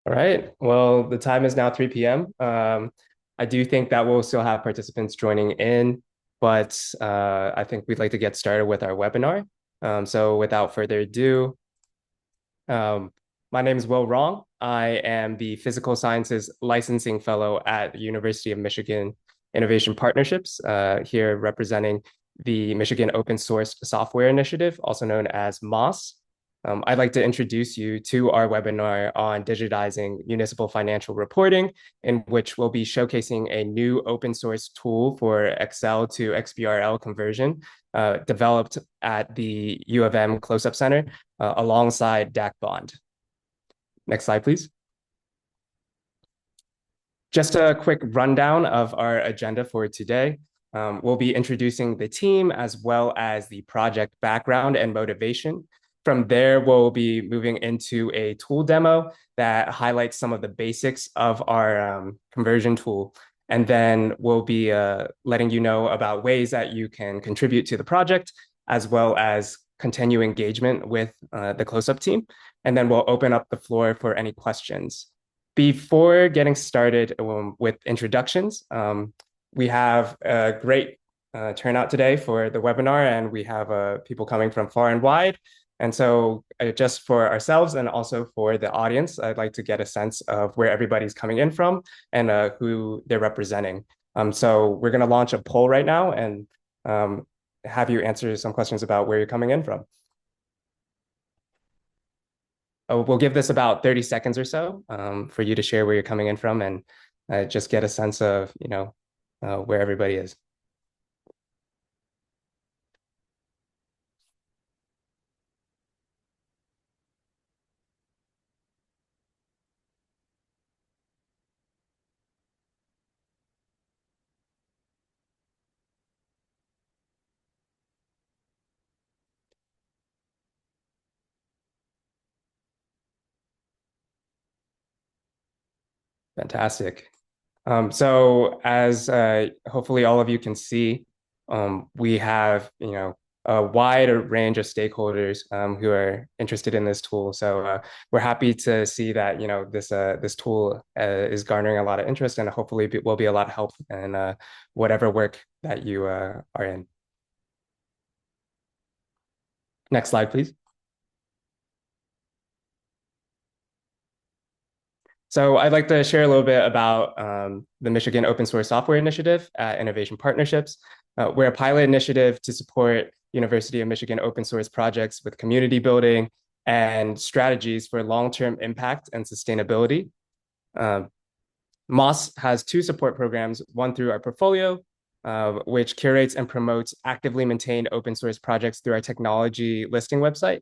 All right. Well, the time is now 3 p.m. I do think that we'll still have participants joining in, but I think we'd like to get started with our webinar. So without further ado, um, my name is Will Wrong. I am the Physical Sciences Licensing Fellow at the University of Michigan Innovation Partnerships, here representing the Michigan Open Source Software Initiative, also known as MOSS. I'd like to introduce you to our webinar on digitizing municipal financial reporting, in which we'll be showcasing a new open source tool for Excel to XBRL conversion, developed at the U of M CLOSUP Center alongside DAC Bond. Next slide, please. Just a quick rundown of our agenda for today. We'll be introducing the team as well as the project background and motivation. From there, we'll be moving into a tool demo that highlights some of the basics of our conversion tool. And then we'll be letting you know about ways that you can contribute to the project, as well as continue engagement with the CLOSUP team. And then we'll open up the floor for any questions. Before getting started with introductions, we have a great turnout today for the webinar, and we have people coming from far and wide. And so just for ourselves and also for the audience, I'd like to get a sense of where everybody's coming in from and who they're representing. So we're going to launch a poll right now and have you answer some questions about where you're coming in from. We'll give this about 30 seconds or so for you to share where you're coming in from and just get a sense of, where everybody is. Fantastic. So as hopefully all of you can see, we have, a wide range of stakeholders who are interested in this tool. So we're happy to see that, this tool is garnering a lot of interest and hopefully will be a lot of help in whatever work that you are in. Next slide, please. So I'd like to share a little bit about the Michigan Open Source Software Initiative at Innovation Partnerships. We're a pilot initiative to support University of Michigan open source projects with community building and strategies for long-term impact and sustainability. MOSS has two support programs, one through our portfolio, which curates and promotes actively maintained open source projects through our technology listing website,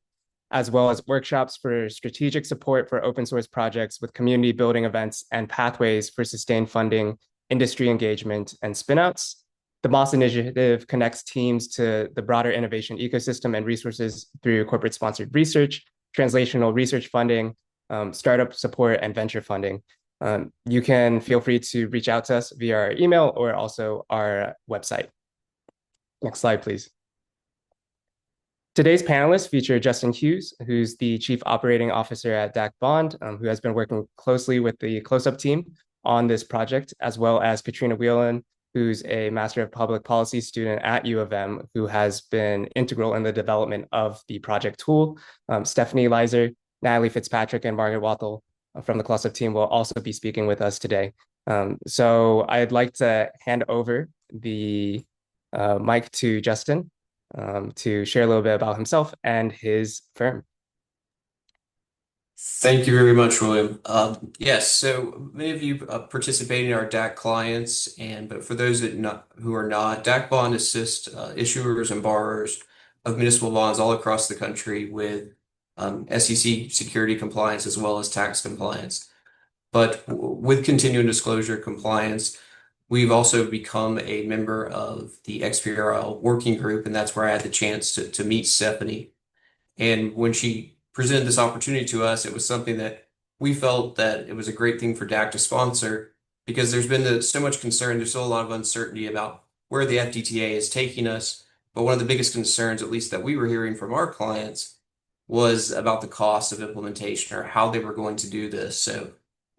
as well as workshops for strategic support for open source projects with community building events and pathways for sustained funding, industry engagement, and spinouts. The MOSS initiative connects teams to the broader innovation ecosystem and resources through corporate sponsored research, translational research funding, startup support, and venture funding. You can feel free to reach out to us via our email or also our website. Next slide, please. Today's panelists feature Justin Hughes, who's the Chief Operating Officer at DAC Bond, who has been working closely with the CLOSUP team on this project, as well as Katrina Whelan, who's a Master of Public Policy student at U of M, who has been integral in the development of the project tool. Stephanie Leiser, Natalie Fitzpatrick, and Margaret Wathel from the CLOSUP team will also be speaking with us today. So I'd like to hand over the mic to Justin to share a little bit about himself and his firm. Thank you very much, William. Yes, so many of you participate in our DAC clients, but for those who are not, DAC Bond assists issuers and borrowers of municipal bonds all across the country with SEC security compliance as well as tax compliance. But with continuing disclosure compliance, we've also become a member of the XBRL working group, and that's where I had the chance to meet Stephanie. And when she presented this opportunity to us, it was something that we felt that it was a great thing for DAC to sponsor because there's been so much concern. There's still a lot of uncertainty about where the FDTA is taking us. But one of the biggest concerns, at least that we were hearing from our clients, was about the cost of implementation or how they were going to do this. So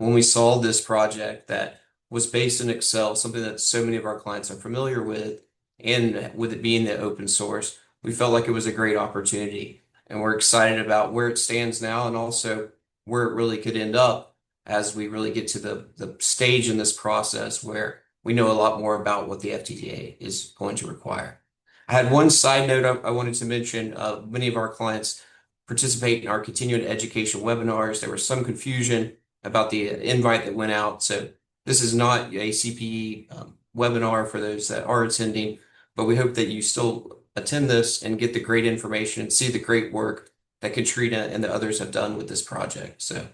when we saw this project that was based in Excel, something that so many of our clients are familiar with, and with it being the open source, we felt like it was a great opportunity. And we're excited about where it stands now and also where it really could end up as we really get to the stage in this process where we know a lot more about what the FTTA is going to require. I had one side note I wanted to mention. Many of our clients participate in our continuing education webinars. There was some confusion about the invite that went out. So this is not a CPE webinar for those that are attending, but we hope that you still attend this and get the great information and see the great work that Katrina and the others have done with this project. So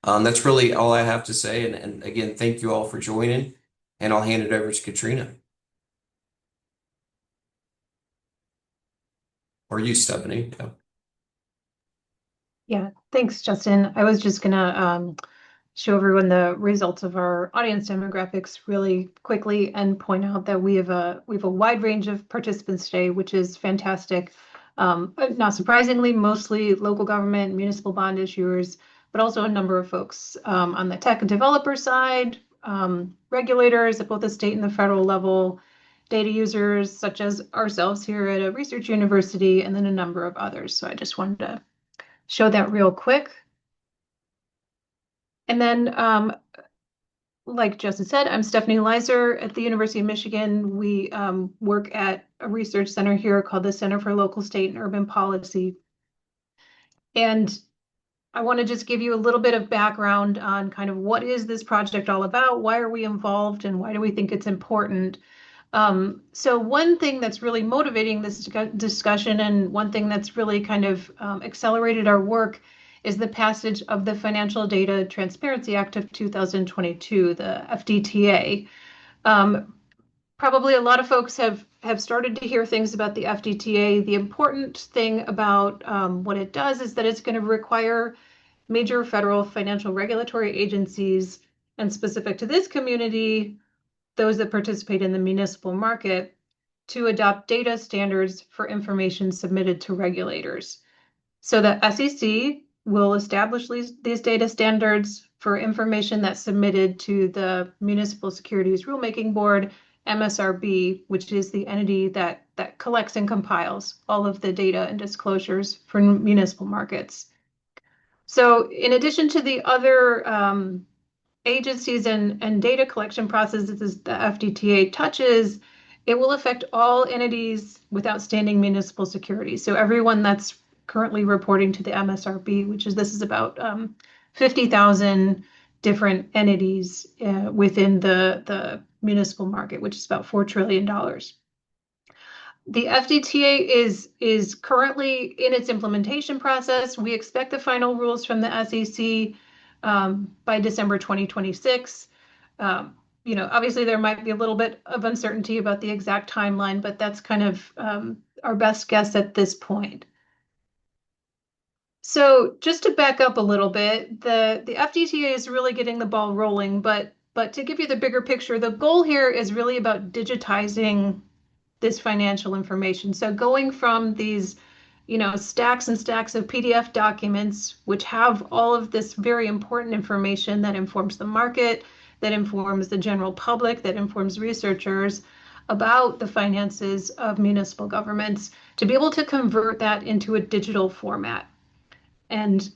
that's really all I have to say. And again, thank you all for joining, and I'll hand it over to Katrina. Or you, Stephanie. Yeah. Yeah, thanks, Justin. I was just gonna show everyone the results of our audience demographics really quickly and point out that we have a wide range of participants today, which is fantastic. Not surprisingly, mostly local government, municipal bond issuers, but also a number of folks on the tech and developer side, regulators at both the state and the federal level, data users such as ourselves here at a research university, and then a number of others. So I just wanted to show that real quick. And then, like Justin said, I'm Stephanie Leiser at the University of Michigan. We work at a research center here called the Center for Local, State, and Urban Policy. And I want to just give you a little bit of background on kind of what is this project all about? Why are we involved? And why do we think it's important? So one thing that's really motivating this discussion and one thing that's really kind of accelerated our work is the passage of the Financial Data Transparency Act of 2022, the FDTA. Probably a lot of folks have started to hear things about the FDTA. The important thing about what it does is that it's going to require major federal financial regulatory agencies, and specific to this community, those that participate in the municipal market, to adopt data standards for information submitted to regulators. So the SEC will establish these data standards for information that's submitted to the Municipal Securities Rulemaking Board, MSRB, which is the entity that collects and compiles all of the data and disclosures for municipal markets. So in addition to the other agencies and data collection processes the FDTA touches, it will affect all entities with outstanding municipal securities. So everyone that's currently reporting to the MSRB, this is about 50,000 different entities within the municipal market, which is about $4 trillion. The FDTA is currently in its implementation process. We expect the final rules from the SEC by December 2026. Obviously there might be a little bit of uncertainty about the exact timeline, but that's kind of our best guess at this point. So just to back up a little bit, the FDTA is really getting the ball rolling, but to give you the bigger picture, the goal here is really about digitizing this financial information. So going from these, stacks and stacks of PDF documents, which have all of this very important information that informs the market, that informs the general public, that informs researchers about the finances of municipal governments, to be able to convert that into a digital format. And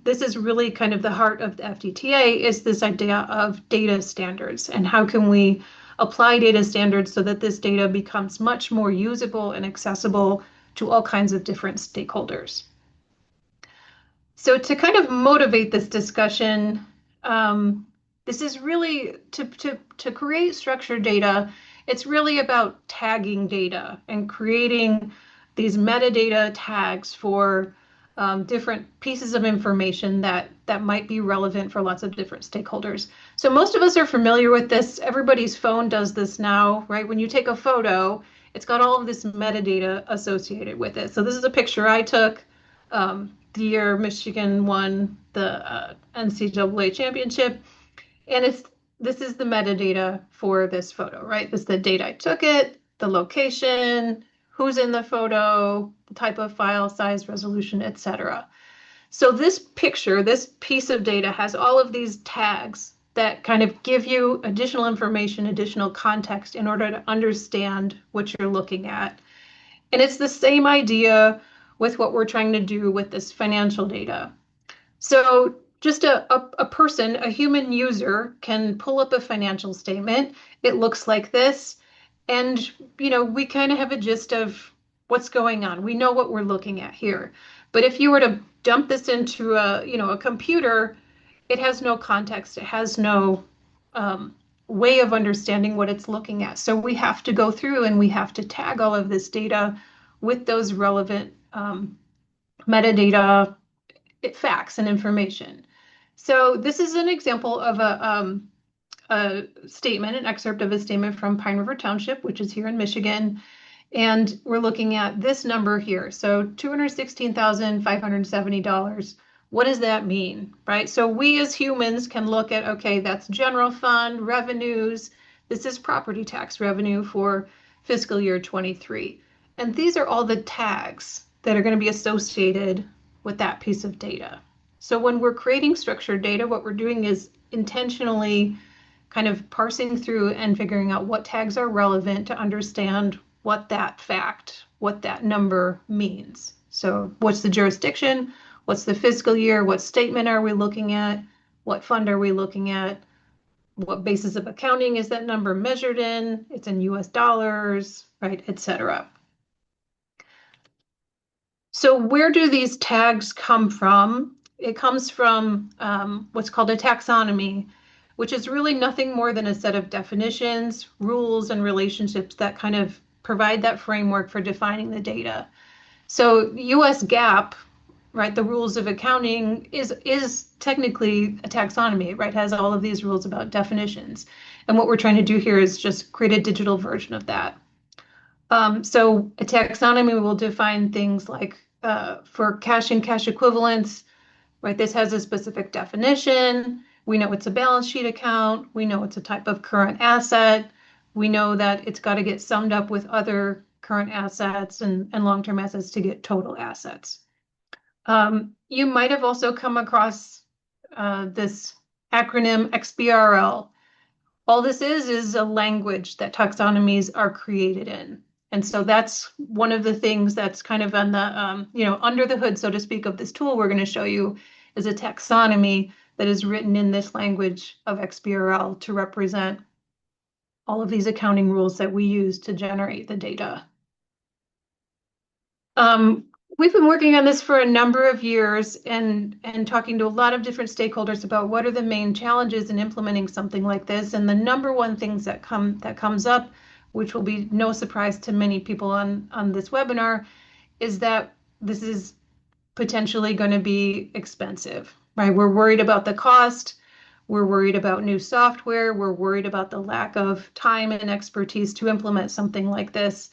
this is really kind of the heart of the FDTA, is this idea of data standards and how can we apply data standards so that this data becomes much more usable and accessible to all kinds of different stakeholders. So to kind of motivate this discussion, this is really to create structured data. It's really about tagging data and creating these metadata tags for different pieces of information that might be relevant for lots of different stakeholders. So most of us are familiar with this. Everybody's phone does this now, right? When you take a photo, it's got all of this metadata associated with it. So this is a picture I took the year Michigan won the NCAA championship, and this is the metadata for this photo, right? This is the date I took it, the location, who's in the photo, the type of file size, resolution, etc. So this picture, this piece of data has all of these tags that kind of give you additional information, additional context in order to understand what you're looking at. And it's the same idea with what we're trying to do with this financial data. So just a person, a human user can pull up a financial statement. It looks like this. And, we kind of have a gist of what's going on. We know what we're looking at here. But if you were to dump this into a computer, it has no context. It has no way of understanding what it's looking at. So we have to go through and we have to tag all of this data with those relevant metadata, facts, and information. So this is an example of a statement, an excerpt of a statement from Pine River Township, which is here in Michigan. And we're looking at this number here. So $216,570. What does that mean, right? So we as humans can look at, okay, that's general fund revenues. This is property tax revenue for fiscal year 23. And these are all the tags that are going to be associated with that piece of data. So when we're creating structured data, what we're doing is intentionally kind of parsing through and figuring out what tags are relevant to understand what that fact, what that number means. So what's the jurisdiction? What's the fiscal year? What statement are we looking at? What fund are we looking at? What basis of accounting is that number measured in? It's in US dollars, right, et cetera. So where do these tags come from? It comes from what's called a taxonomy, which is really nothing more than a set of definitions, rules, and relationships that kind of provide that framework for defining the data. So US GAAP, right, the rules of accounting is technically a taxonomy, right, has all of these rules about definitions. And what we're trying to do here is just create a digital version of that. So a taxonomy will define things like for cash and cash equivalents, right? This has a specific definition. We know it's a balance sheet account. We know it's a type of current asset. We know that it's got to get summed up with other current assets and long-term assets to get total assets. You might have also come across this acronym XBRL. All this is a language that taxonomies are created in. And so that's one of the things that's kind of on the, under the hood, so to speak, of this tool we're going to show you is a taxonomy that is written in this language of XBRL to represent all of these accounting rules that we use to generate the data. We've been working on this for a number of years and talking to a lot of different stakeholders about what are the main challenges in implementing something like this. And the number one things that comes up, which will be no surprise to many people on this webinar, is that this is potentially going to be expensive, right? We're worried about the cost. We're worried about new software. We're worried about the lack of time and expertise to implement something like this.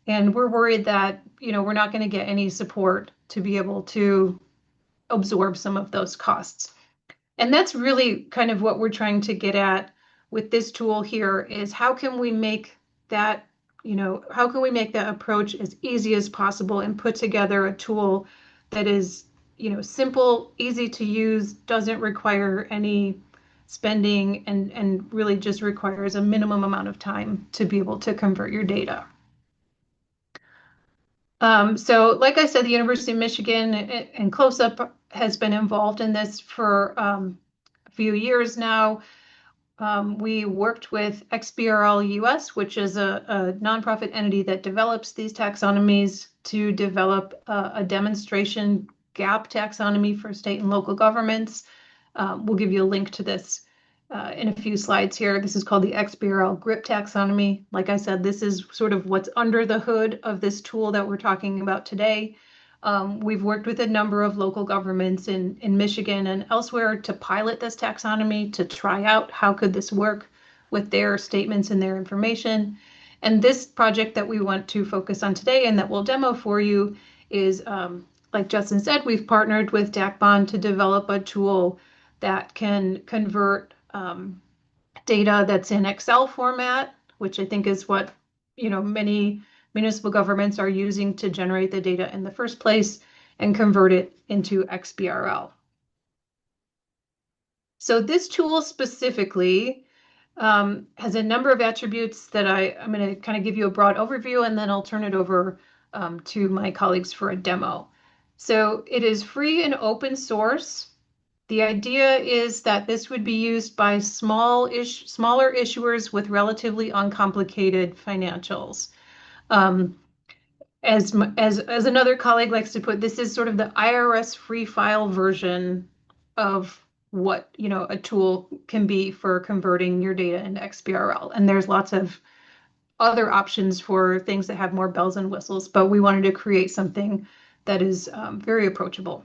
And we're worried that, we're not going to get any support to be able to absorb some of those costs. And that's really kind of what we're trying to get at with this tool here is how can we make that, how can we make that approach as easy as possible and put together a tool that is, simple, easy to use, doesn't require any spending and really just requires a minimum amount of time to be able to convert your data. So like I said, the University of Michigan and CLOSUP has been involved in this for a few years now. We worked with XBRL US, which is a nonprofit entity that develops these taxonomies to develop a demonstration gap taxonomy for state and local governments. We'll give you a link to this in a few slides here. This is called the XBRL GRIP taxonomy. Like I said, this is sort of what's under the hood of this tool that we're talking about today. We've worked with a number of local governments in Michigan and elsewhere to pilot this taxonomy, to try out how could this work with their statements and their information. And this project that we want to focus on today and that we'll demo for you is, like Justin said, we've partnered with DACBON to develop a tool that can convert data that's in Excel format, which I think is what many municipal governments are using to generate the data in the first place, and convert it into XBRL. So this tool specifically has a number of attributes that I'm going to kind of give you a broad overview, and then I'll turn it over to my colleagues for a demo. So it is free and open source. The idea is that this would be used by smaller issuers with relatively uncomplicated financials. As another colleague likes to put, this is sort of the IRS free file version of what a tool can be for converting your data into XBRL. And there's lots of other options for things that have more bells and whistles, but we wanted to create something that is very approachable.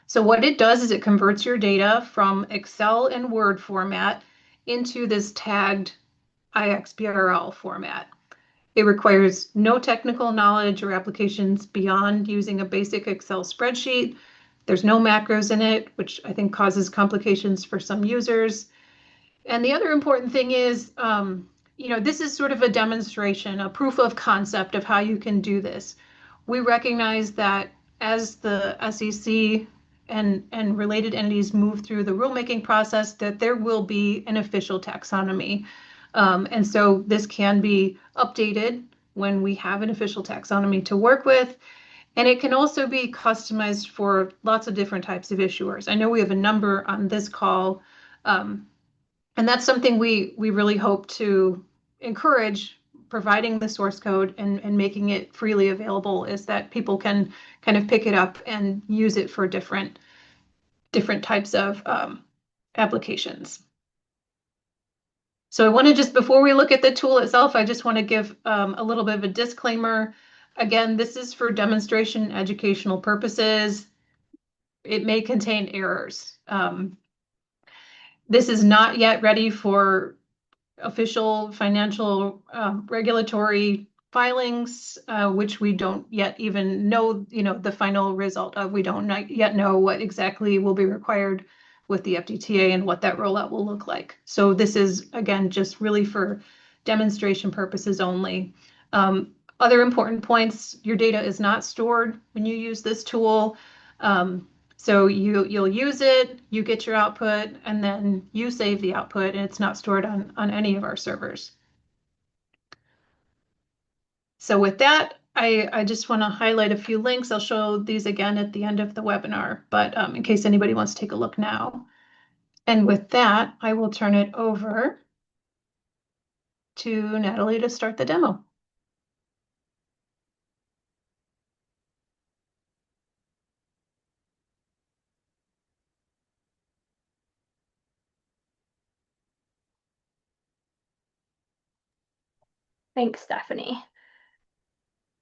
So what it does is it converts your data from Excel and Word format into this tagged iXBRL format. It requires no technical knowledge or applications beyond using a basic Excel spreadsheet. There's no macros in it, which I think causes complications for some users. And the other important thing is, this is sort of a demonstration, a proof of concept of how you can do this. We recognize that as the SEC and related entities move through the rulemaking process, that there will be an official taxonomy. And so this can be updated when we have an official taxonomy to work with. And it can also be customized for lots of different types of issuers. I know we have a number on this call, and that's something we really hope to encourage, providing the source code and making it freely available, is that people can kind of pick it up and use it for different types of applications. So I want to just, before we look at the tool itself, I just want to give a little bit of a disclaimer. Again, this is for demonstration educational purposes. It may contain errors. This is not yet ready for official financial regulatory filings, which we don't yet even know, the final result of. We don't yet know what exactly will be required with the FDTA and what that rollout will look like. So this is, again, just really for demonstration purposes only. Other important points: your data is not stored when you use this tool. So you'll use it, you get your output, and then you save the output, and it's not stored on any of our servers. So with that, I just want to highlight a few links. I'll show these again at the end of the webinar, but in case anybody wants to take a look now. And with that, I will turn it over to Natalie to start the demo. Thanks, Stephanie.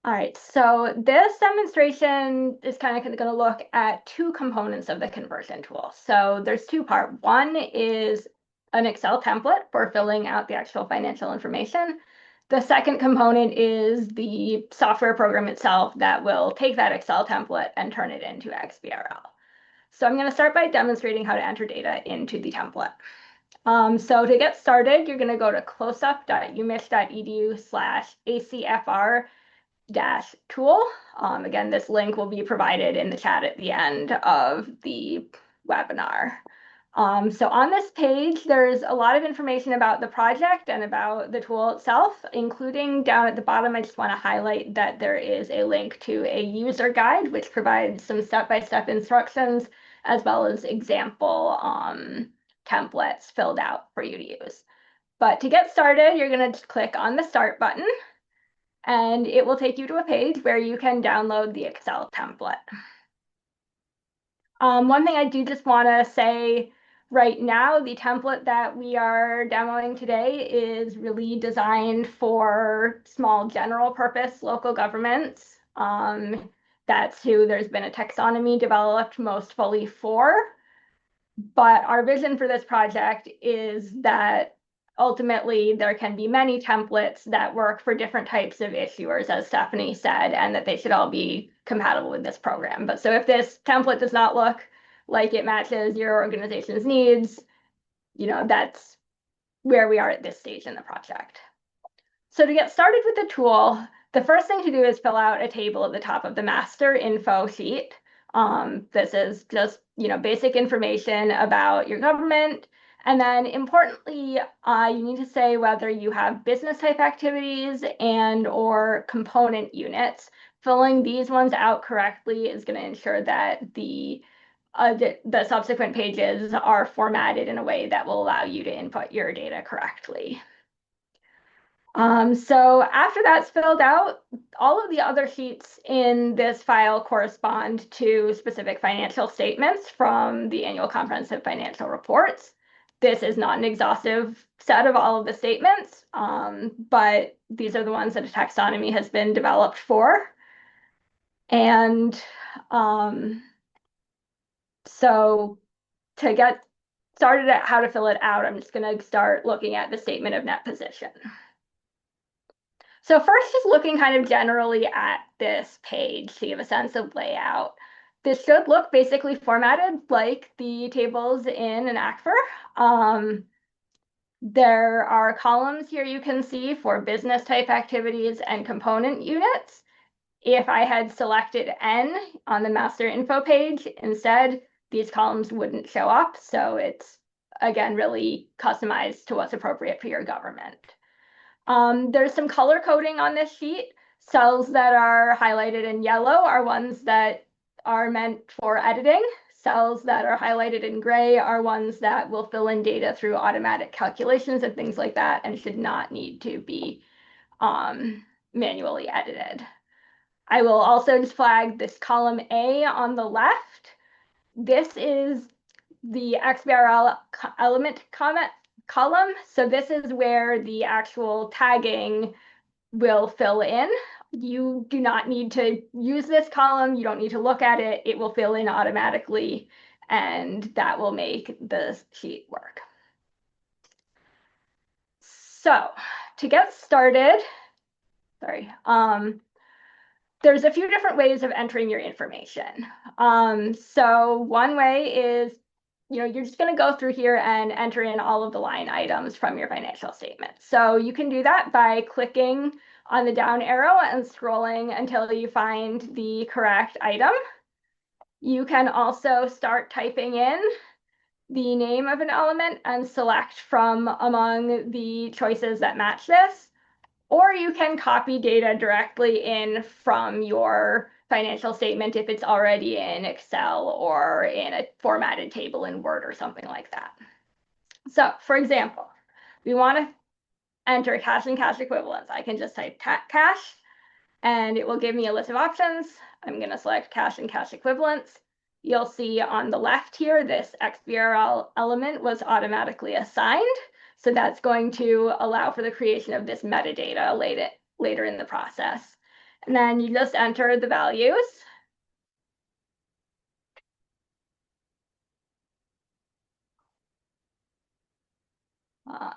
All right, so this demonstration is kind of going to look at two components of the conversion tool. So there's two parts. One is an Excel template for filling out the actual financial information. The second component is the software program itself that will take that Excel template and turn it into XBRL. So I'm going to start by demonstrating how to enter data into the template. So to get started, you're going to go to closup.umich.edu/ACFR-tool. Again, this link will be provided in the chat at the end of the webinar. So on this page, there's a lot of information about the project and about the tool itself, including down at the bottom. I just want to highlight that there is a link to a user guide, which provides some step-by-step instructions, as well as example templates filled out for you to use. But to get started, you're going to click on the Start button, and it will take you to a page where you can download the Excel template. One thing I do just want to say right now, the template that we are demoing today is really designed for small general purpose local governments. That's who there's been a taxonomy developed most fully for. But our vision for this project is that ultimately there can be many templates that work for different types of issuers, as Stephanie said, and that they should all be compatible with this program. But so if this template does not look like it matches your organization's needs, that's where we are at this stage in the project. So to get started with the tool, The first thing to do is fill out a table at the top of the master info sheet. This is just, basic information about your government. And then importantly, you need to say whether you have business type activities and or component units. Filling these ones out correctly is going to ensure that the subsequent pages are formatted in a way that will allow you to input your data correctly. So after that's filled out, all of the other sheets in this file correspond to specific financial statements from the annual comprehensive financial reports. This is not an exhaustive set of all of the statements, but these are the ones that a taxonomy has been developed for. And so to get started at how to fill it out, I'm just going to start looking at the statement of net position. So first, just looking kind of generally at this page to give a sense of layout. This should look basically formatted like the tables in an ACFR. There are columns here you can see for business type activities and component units. If I had selected N on the master info page instead, these columns wouldn't show up. So it's, again, really customized to what's appropriate for your government. There's some color coding on this sheet. Cells that are highlighted in yellow are ones that are meant for editing. Cells that are highlighted in gray are ones that will fill in data through automatic calculations and things like that and should not need to be manually edited. I will also just flag this column A on the left. This is the XBRL element column. So this is where the actual tagging will fill in. You do not need to use this column. You don't need to look at it. It will fill in automatically, and that will make the sheet work. So to get started, there's a few different ways of entering your information. So one way is, you're just going to go through here and enter in all of the line items from your financial statement. So you can do that by clicking on the down arrow and scrolling until you find the correct item. You can also start typing in the name of an element and select from among the choices that match this. Or you can copy data directly in from your financial statement if it's already in Excel or in a formatted table in Word or something like that. So for example, we want to enter cash and cash equivalents. I can just type cash and it will give me a list of options. I'm going to select cash and cash equivalents. You'll see on the left here, this XBRL element was automatically assigned. So that's going to allow for the creation of this metadata later in the process. And then you just enter the values.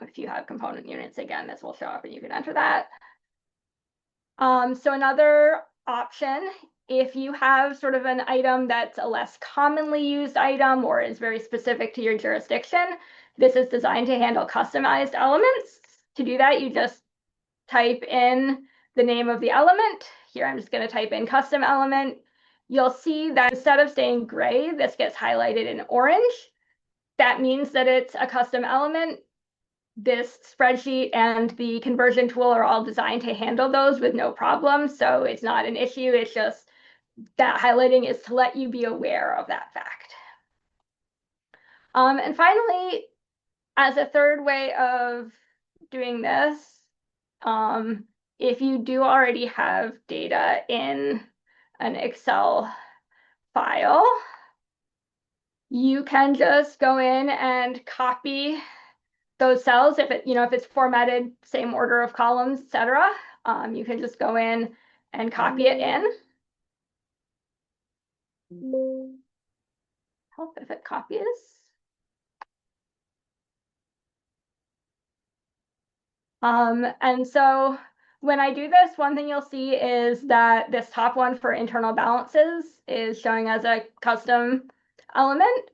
If you have component units, again, this will show up and you can enter that. So another option, if you have sort of an item that's a less commonly used item or is very specific to your jurisdiction, this is designed to handle customized elements. To do that, you just type in the name of the element. Here, I'm just going to type in custom element. You'll see that instead of staying gray, this gets highlighted in orange. That means that it's a custom element. This spreadsheet and the conversion tool are all designed to handle those with no problem. So it's not an issue. It's just that highlighting is to let you be aware of that fact. And finally, as a third way of doing this, if you do already have data in an Excel file, you can just go in and copy those cells. If it's formatted, same order of columns, etc. You can just go in and copy it in. Help if it copies. And so when I do this, one thing you'll see is that this top one for internal balances is showing as a custom element.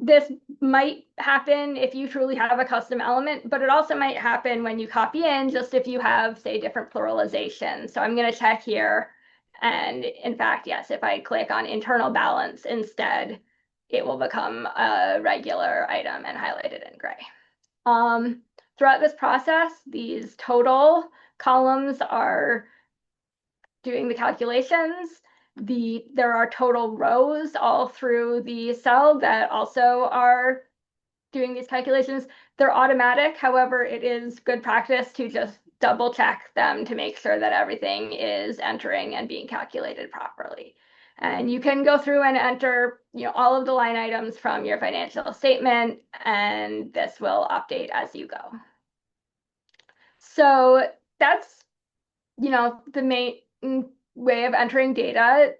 this might happen if you truly have a custom element, but it also might happen when you copy in, just if you have, say, different pluralization. So I'm going to check here. And in fact, yes, if I click on internal balance instead, it will become a regular item and highlighted in gray. Throughout this process, these total columns are doing the calculations. There are total rows all through the cell that also are doing these calculations. They're automatic. However, it is good practice to just double check them to make sure that everything is entering and being calculated properly. And you can go through and enter, all of the line items from your financial statement, and this will update as you go. So that's, the main way of entering data.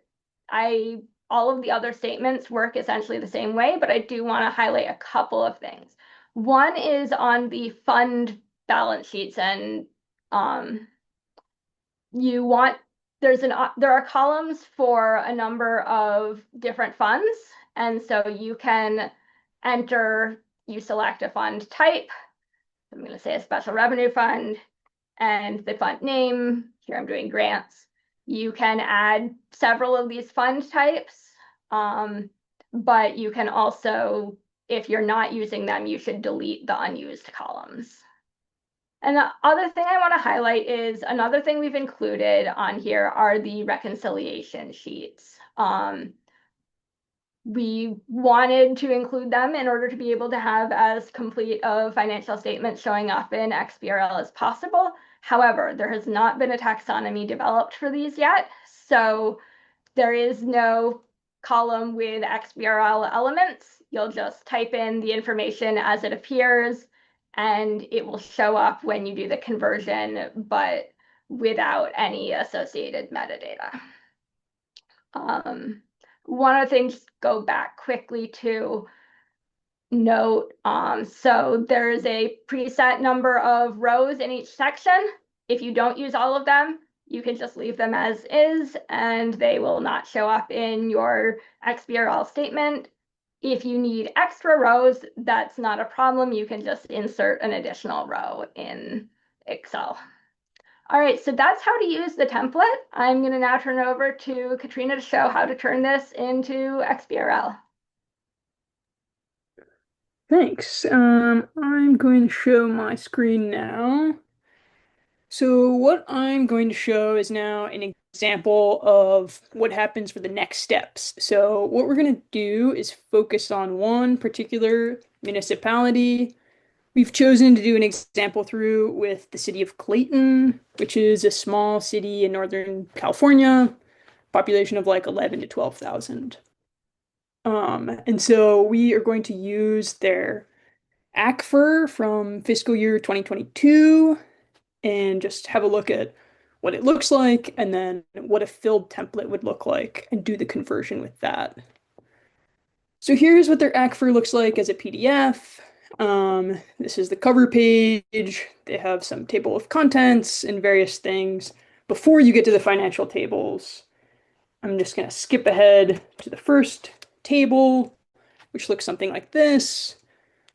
All of the other statements work essentially the same way, but I do want to highlight a couple of things. One is on the fund balance sheets, and there are columns for a number of different funds, and so you can you select a fund type. I'm going to say a special revenue fund, and the fund name. Here I'm doing grants. You can add several of these fund types, but you can also, if you're not using them, you should delete the unused columns. And the other thing I want to highlight is another thing we've included on here are the reconciliation sheets. We wanted to include them in order to be able to have as complete a financial statement showing up in XBRL as possible. However, there has not been a taxonomy developed for these yet, so there is no column with XBRL elements. You'll just type in the information as it appears, and it will show up when you do the conversion, but without any associated metadata. One of the things, go back quickly to note, so there's a preset number of rows in each section. If you don't use all of them, you can just leave them as is, and they will not show up in your XBRL statement. If you need extra rows, that's not a problem. You can just insert an additional row in Excel. All right, so that's how to use the template. I'm going to now turn it over to Katrina to show how to turn this into XBRL. Thanks. I'm going to show my screen now. So what I'm going to show is now an example of what happens for the next steps. So what we're going to do is focus on one particular municipality. We've chosen to do an example through with the city of Clayton, which is a small city in Northern California, population of like 11 to 12,000. And so we are going to use their ACFR from fiscal year 2022 and just have a look at what it looks like and then what a filled template would look like and do the conversion with that. So here's what their ACFR looks like as a PDF. This is the cover page. They have some table of contents and various things. Before you get to the financial tables, I'm just going to skip ahead to the first table, which looks something like this.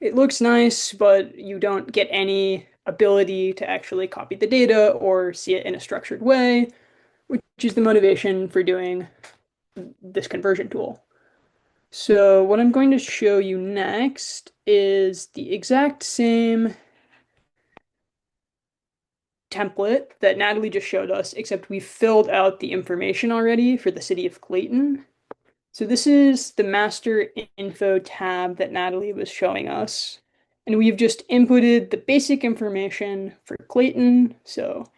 It looks nice, but you don't get any ability to actually copy the data or see it in a structured way, which is the motivation for doing this conversion tool. So what I'm going to show you next is the exact same template that Natalie just showed us, except we filled out the information already for the city of Clayton. So this is the master info tab that Natalie was showing us. And we've just inputted the basic information for Clayton. So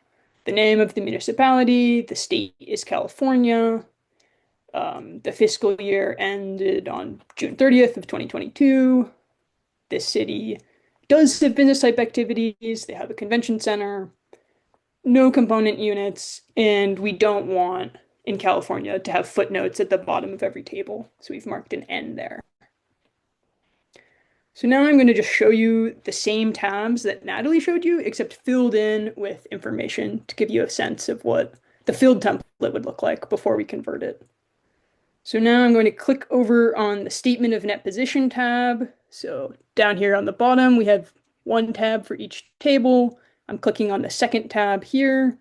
the name of the municipality, the state is California. The fiscal year ended on June 30th of 2022. This city does have business type activities. They have a convention center, no component units, and we don't want in California to have footnotes at the bottom of every table. So we've marked an N there. So now I'm going to just show you the same tabs that Natalie showed you, except filled in with information to give you a sense of what the filled template would look like before we convert it. So now I'm going to click over on the Statement of Net Position tab. So down here on the bottom, we have one tab for each table. I'm clicking on the second tab here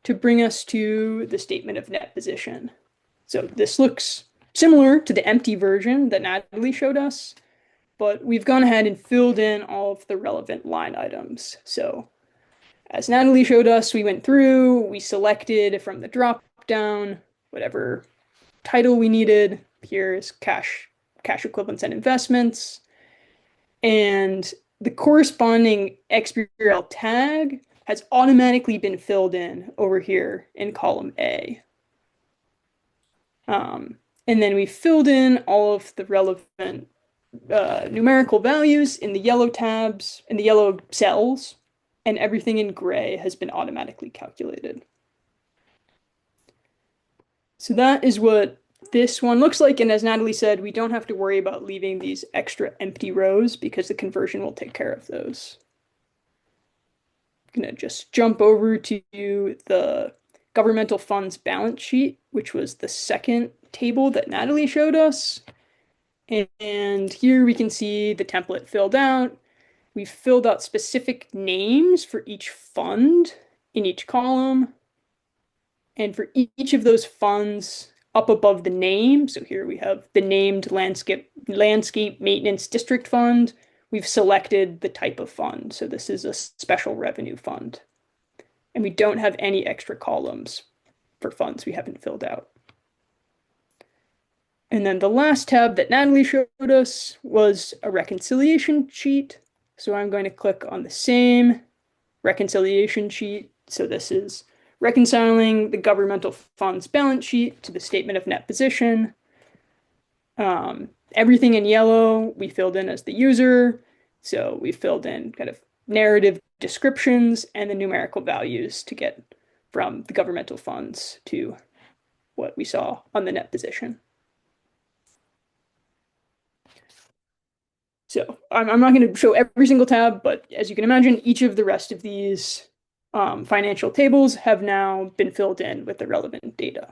to bring us to the Statement of Net Position. So this looks similar to the empty version that Natalie showed us, but we've gone ahead and filled in all of the relevant line items. So as Natalie showed us, we went through, we selected from the drop down whatever title we needed. Here is cash equivalents and investments. And the corresponding XBRL tag has automatically been filled in over here in column A. And then we filled in all of the relevant numerical values in the yellow tabs, in the yellow cells, and everything in gray has been automatically calculated. So that is what this one looks like. And as Natalie said, we don't have to worry about leaving these extra empty rows because the conversion will take care of those. I'm going to just jump over to the governmental funds balance sheet, which was the second table that Natalie showed us. And here we can see the template filled out. We've filled out specific names for each fund in each column. And for each of those funds up above the name, so here we have the named landscape maintenance district fund, we've selected the type of fund. So this is a special revenue fund. And we don't have any extra columns for funds we haven't filled out. And then the last tab that Natalie showed us was a reconciliation sheet. So I'm going to click on the same reconciliation sheet. So this is reconciling the governmental funds balance sheet to the statement of net position. Everything in yellow we filled in as the user. So we filled in kind of narrative descriptions and the numerical values to get from the governmental funds to what we saw on the net position. So I'm not going to show every single tab, but as you can imagine, each of the rest of these financial tables have now been filled in with the relevant data.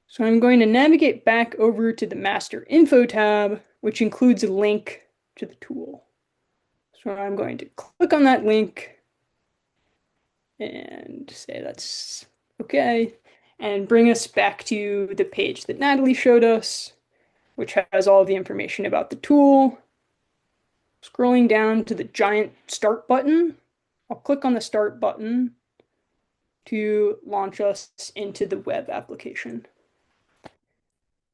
So I'm going to navigate back over to the Master Info tab, which includes a link to the tool. So I'm going to click on that link and say that's okay, and bring us back to the page that Natalie showed us, which has all the information about the tool. Scrolling down to the giant start button, I'll click on the start button to launch us into the web application.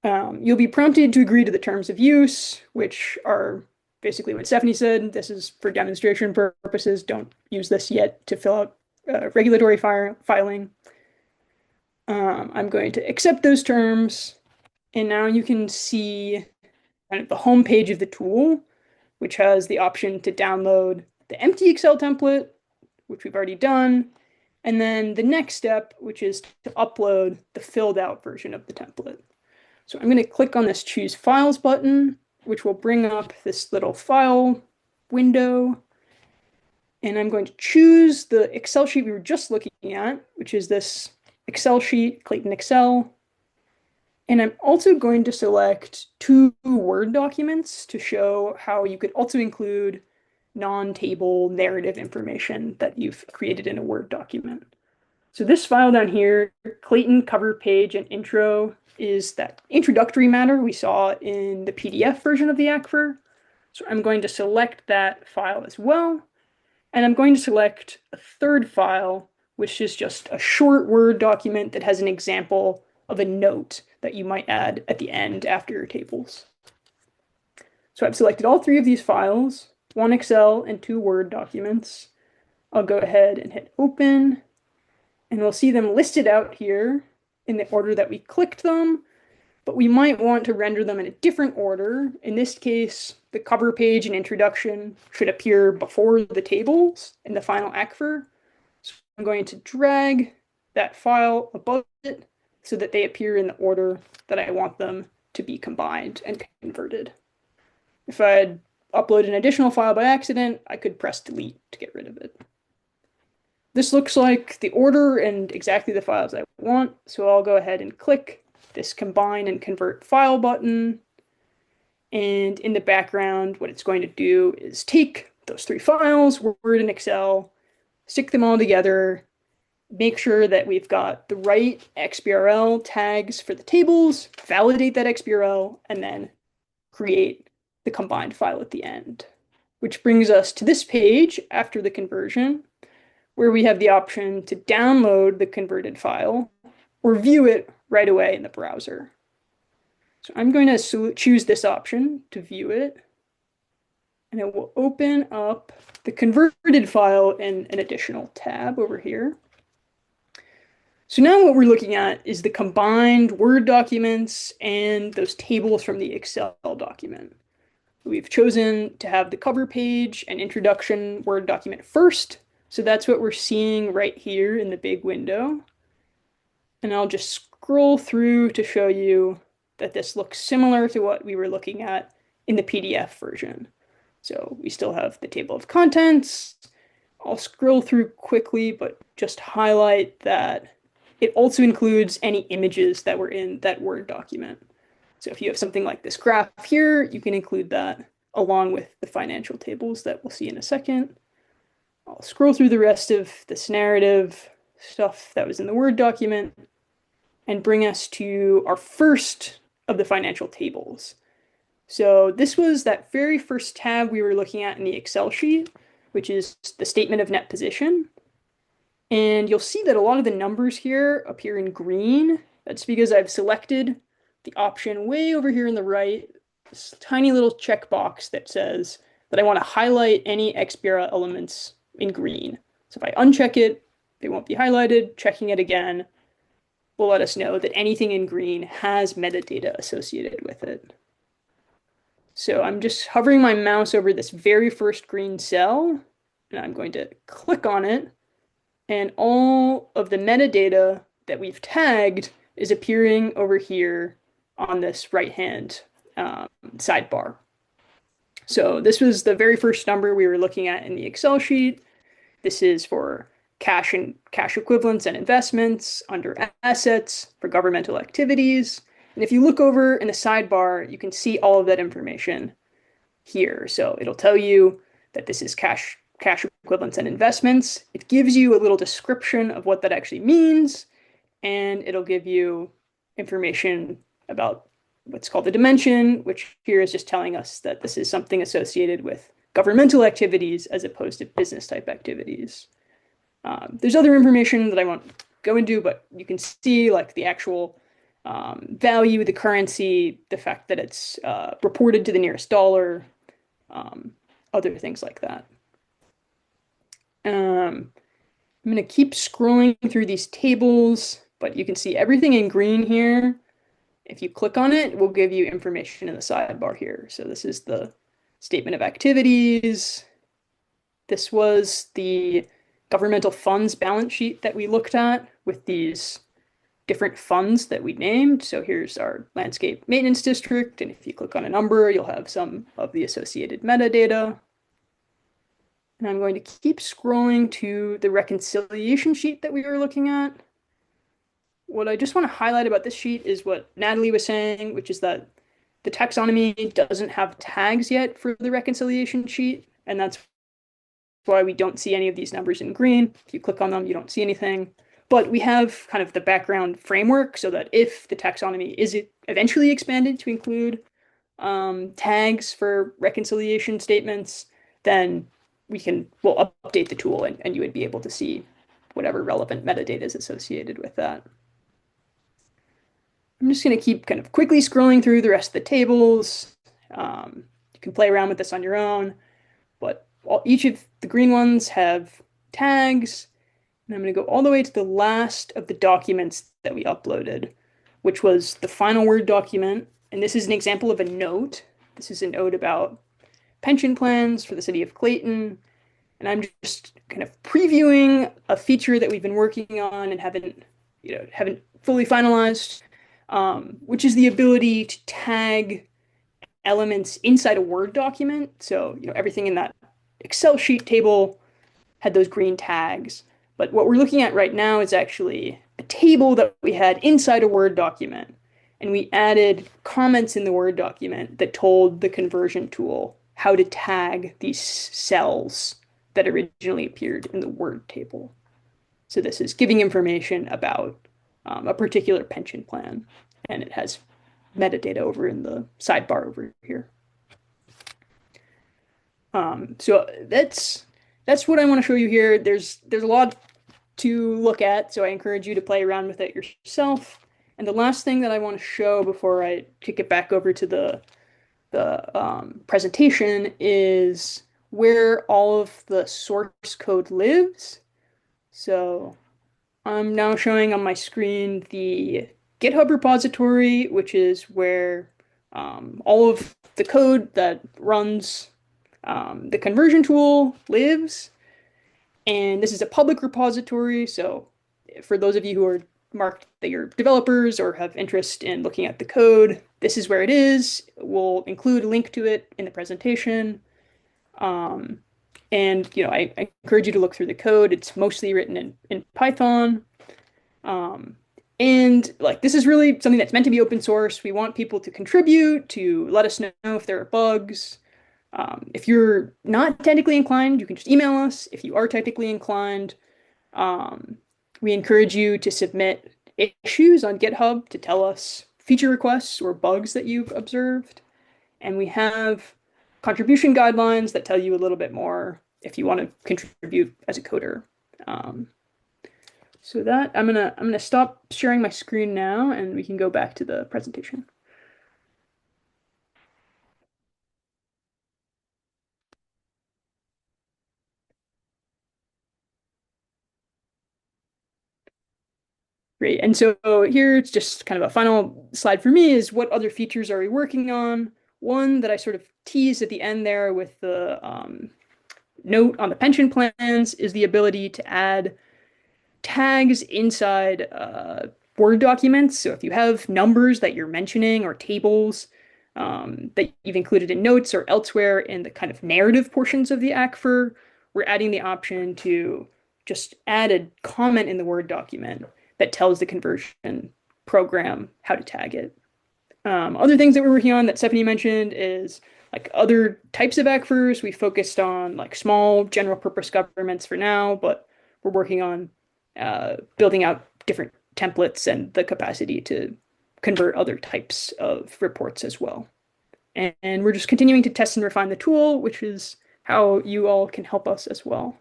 You'll be prompted to agree to the terms of use, which are basically what Stephanie said. This is for demonstration purposes. Don't use this yet to fill out regulatory filing. I'm going to accept those terms. And now you can see kind of the home page of the tool, which has the option to download the empty Excel template, which we've already done, and then the next step, which is to upload the filled out version of the template. So I'm going to click on this Choose Files button, which will bring up this little file window. And I'm going to choose the Excel sheet we were just looking at, which is this Excel sheet, Clayton Excel. And I'm also going to select 2 Word documents to show how you could also include non-table narrative information that you've created in a Word document. So this file down here, Clayton cover page and intro, is that introductory matter we saw in the PDF version of the ACFR. So I'm going to select that file as well. And I'm going to select a third file, which is just a short Word document that has an example of a note that you might add at the end after your tables. So I've selected all 3 of these files, 1 Excel and 2 Word documents. I'll go ahead and hit open, and we'll see them listed out here in the order that we clicked them, but we might want to render them in a different order. In this case, the cover page and introduction should appear before the tables in the final ACFR. So I'm going to drag that file above it so that they appear in the order that I want them to be combined and converted. If I had uploaded an additional file by accident, I could press delete to get rid of it. This looks like the order and exactly the files I want, so I'll go ahead and click this combine and convert file button. And in the background, what it's going to do is take those 3 files, Word and Excel, stick them all together, make sure that we've got the right XBRL tags for the tables, validate that XBRL, and then create the combined file at the end. Which brings us to this page after the conversion, where we have the option to download the converted file or view it right away in the browser. So I'm going to choose this option to view it, and it will open up the converted file in an additional tab over here. So now what we're looking at is the combined Word documents and those tables from the Excel document. We've chosen to have the cover page and introduction Word document first, so that's what we're seeing right here in the big window. And I'll just scroll through to show you that this looks similar to what we were looking at in the PDF version. So we still have the table of contents. I'll scroll through quickly, but just highlight that it also includes any images that were in that Word document. So if you have something like this graph here, you can include that along with the financial tables that we'll see in a second. I'll scroll through the rest of this narrative stuff that was in the Word document and bring us to our first of the financial tables. So this was that very first tab we were looking at in the Excel sheet, which is the statement of net position. And you'll see that a lot of the numbers here appear in green. That's because I've selected the option way over here on the right, this tiny little checkbox that says that I want to highlight any XBRL elements in green. So if I uncheck it, they won't be highlighted. Checking it again will let us know that anything in green has metadata associated with it. So I'm just hovering my mouse over this very first green cell, and I'm going to click on it, and all of the metadata that we've tagged is appearing over here on this right-hand sidebar. So this was the very first number we were looking at in the Excel sheet. This is for cash and cash equivalents and investments under assets for governmental activities. And if you look over in the sidebar, you can see all of that information here. So it'll tell you that this is cash equivalents and investments. It gives you a little description of what that actually means, and it'll give you information about what's called the dimension, which here is just telling us that this is something associated with governmental activities as opposed to business type activities. There's other information that I won't go into, but you can see like the actual value, the currency, the fact that it's reported to the nearest dollar, other things like that. I'm going to keep scrolling through these tables, but you can see everything in green here. If you click on it, it will give you information in the sidebar here. So this is the statement of activities. This was the governmental funds balance sheet that we looked at with these different funds that we named. So here's our landscape maintenance district. And if you click on a number, you'll have some of the associated metadata. And I'm going to keep scrolling to the reconciliation sheet that we were looking at. What I just want to highlight about this sheet is what Natalie was saying, which is that the taxonomy doesn't have tags yet for the reconciliation sheet. And that's why we don't see any of these numbers in green. If you click on them, you don't see anything. But we have kind of the background framework so that if the taxonomy is eventually expanded to include tags for reconciliation statements, then we'll update the tool and you would be able to see whatever relevant metadata is associated with that. I'm just going to keep kind of quickly scrolling through the rest of the tables. You can play around with this on your own, but each of the green ones have tags. And I'm going to go all the way to the last of the documents that we uploaded, which was the final Word document. And this is an example of a note. This is a note about pension plans for the city of Clayton. And I'm just kind of previewing a feature that we've been working on and haven't fully finalized, which is the ability to tag elements inside a Word document. So, everything in that Excel sheet table had those green tags. But what we're looking at right now is actually a table that we had inside a Word document. and we added comments in the Word document that told the conversion tool how to tag these cells that originally appeared in the Word table. So this is giving information about a particular pension plan, and it has metadata over in the sidebar over here. So that's what I want to show you here. There's a lot to look at, so I encourage you to play around with it yourself. And the last thing that I want to show before I kick it back over to the presentation is where all of the source code lives. So I'm now showing on my screen the GitHub repository, which is where all of the code that runs the conversion tool lives. And this is a public repository, so for those of you who are marked that you're developers or have interest in looking at the code, this is where it is. We'll include a link to it in the presentation. And I encourage you to look through the code. It's mostly written in Python. And like this is really something that's meant to be open source. We want people to contribute, to let us know if there are bugs. If you're not technically inclined, you can just email us. If you are technically inclined, we encourage you to submit issues on GitHub to tell us feature requests or bugs that you've observed. And we have contribution guidelines that tell you a little bit more if you want to contribute as a coder. So that I'm gonna stop sharing my screen now, and we can go back to the presentation. Great. And so here it's just kind of a final slide for me is what other features are we working on? One that I sort of teased at the end there with the note on the pension plans is the ability to add tags inside Word documents. So if you have numbers that you're mentioning or tables that you've included in notes or elsewhere in the kind of narrative portions of the ACFR, we're adding the option to just add a comment in the Word document that tells the conversion program how to tag it. Other things that we're working on that Stephanie mentioned is like other types of ACFRs. We focused on like small general purpose governments for now, but we're working on building out different templates and the capacity to convert other types of reports as well. And we're just continuing to test and refine the tool, which is how you all can help us as well.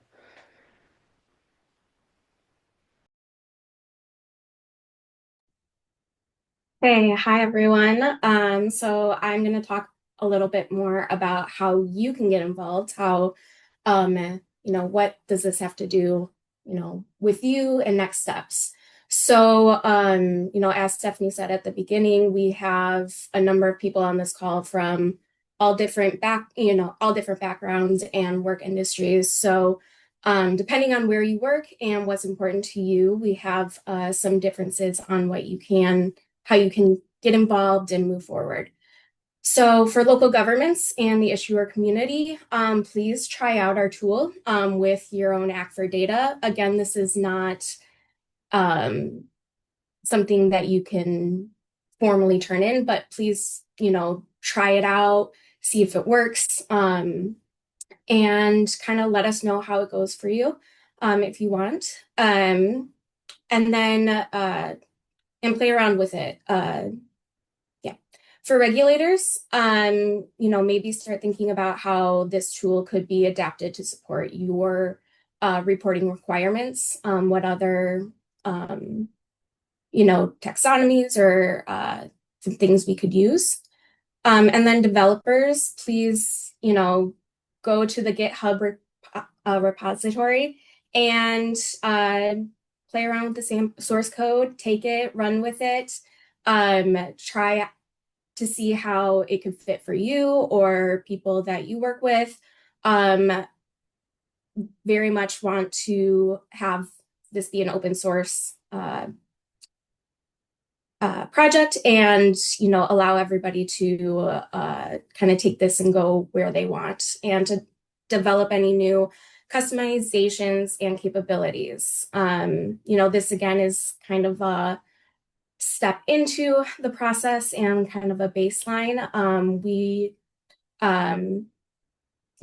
Hey, hi everyone. So I'm going to talk a little bit more about how you can get involved, how, what does this have to do, with you and next steps. So, as Stephanie said at the beginning, we have a number of people on this call from all different backgrounds and work industries. So, depending on where you work and what's important to you, we have some differences on how you can get involved and move forward. So for local governments and the issuer community, please try out our tool with your own ACFR data. Again, this is not something that you can formally turn in, but please, try it out, see if it works, and kind of let us know how it goes for you if you want. And then and play around with it. For regulators, maybe start thinking about how this tool could be adapted to support your reporting requirements, what other, taxonomies or some things we could use. And then developers, please, go to the GitHub repository and play around with the same source code, take it, run with it, try to see how it could fit for you or people that you work with. Very much want to have this be an open source project and, allow everybody to kind of take this and go where they want and to develop any new customizations and capabilities. This again is kind of step into the process and kind of a baseline.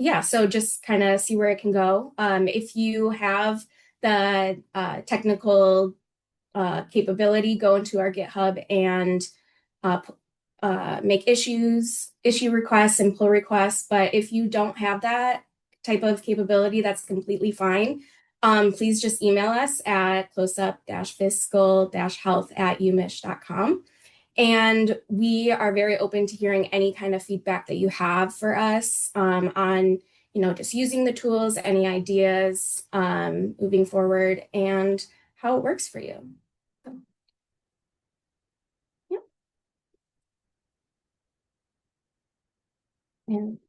Yeah, so just kind of see where it can go. If you have the technical capability, go into our GitHub and make issue requests and pull requests. But if you don't have that type of capability, that's completely fine. Please just email us at closeup-fiscal-health@umich.com. And we are very open to hearing any kind of feedback that you have for us on, just using the tools, any ideas moving forward, and how it works for you. So, yep. And